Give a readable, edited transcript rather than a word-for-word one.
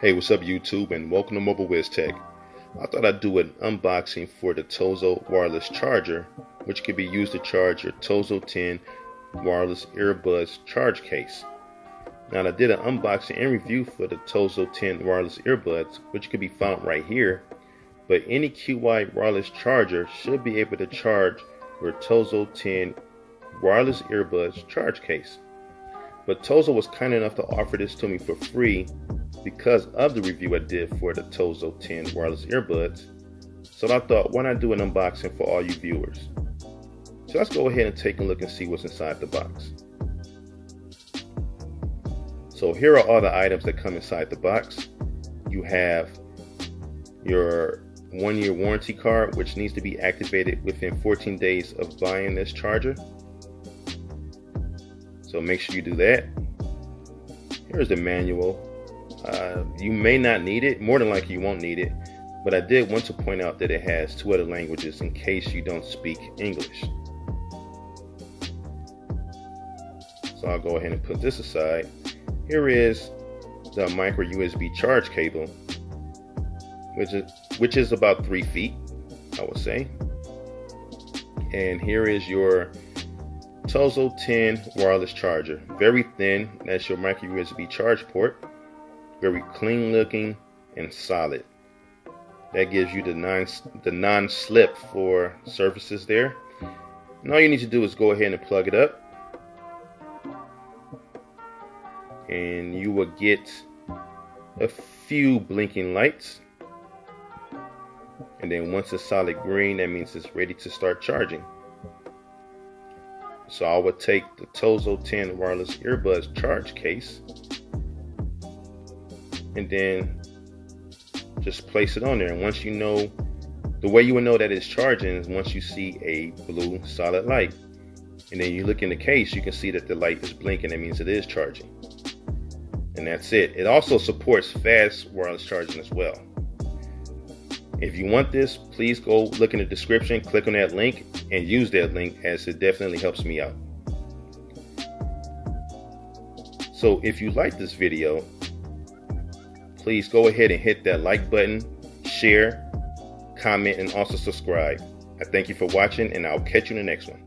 Hey, what's up YouTube, and welcome to Mobile WizTech. I thought I'd do an unboxing for the TOZO Wireless Charger, which can be used to charge your TOZO 10 wireless earbuds charge case. Now, I did an unboxing and review for the TOZO 10 wireless earbuds, which can be found right here, but any QI wireless charger should be able to charge your TOZO 10 wireless earbuds charge case. But TOZO was kind enough to offer this to me for free because of the review I did for the TOZO 10 wireless earbuds. So I thought, why not do an unboxing for all you viewers? So let's go ahead and take a look and see what's inside the box. So here are all the items that come inside the box. You have your 1-year warranty card, which needs to be activated within 14 days of buying this charger. So make sure you do that. Here's the manual. You may not need it, more than likely you won't need it, but I did want to point out that it has 2 other languages in case you don't speak English. So I'll go ahead and put this aside. Here is the micro USB charge cable, which is about 3 feet, I would say. And here is your TOZO 10 wireless charger. Very thin, that's your micro USB charge port. Very clean looking and solid. That gives you the non-slip for surfaces there. And all you need to do is go ahead and plug it up, and you will get a few blinking lights. And then once it's solid green, that means it's ready to start charging. So I would take the TOZO 10 wireless earbuds charge case and then just place it on there. And once you know, the way you will know that it's charging is once you see a blue solid light. And then you look in the case, you can see that the light is blinking. That means it is charging. And that's it. It also supports fast wireless charging as well. If you want this, please go look in the description, click on that link, and use that link, as it definitely helps me out. So if you like this video, please go ahead and hit that like button, share, comment, and also subscribe. I thank you for watching, and I'll catch you in the next one.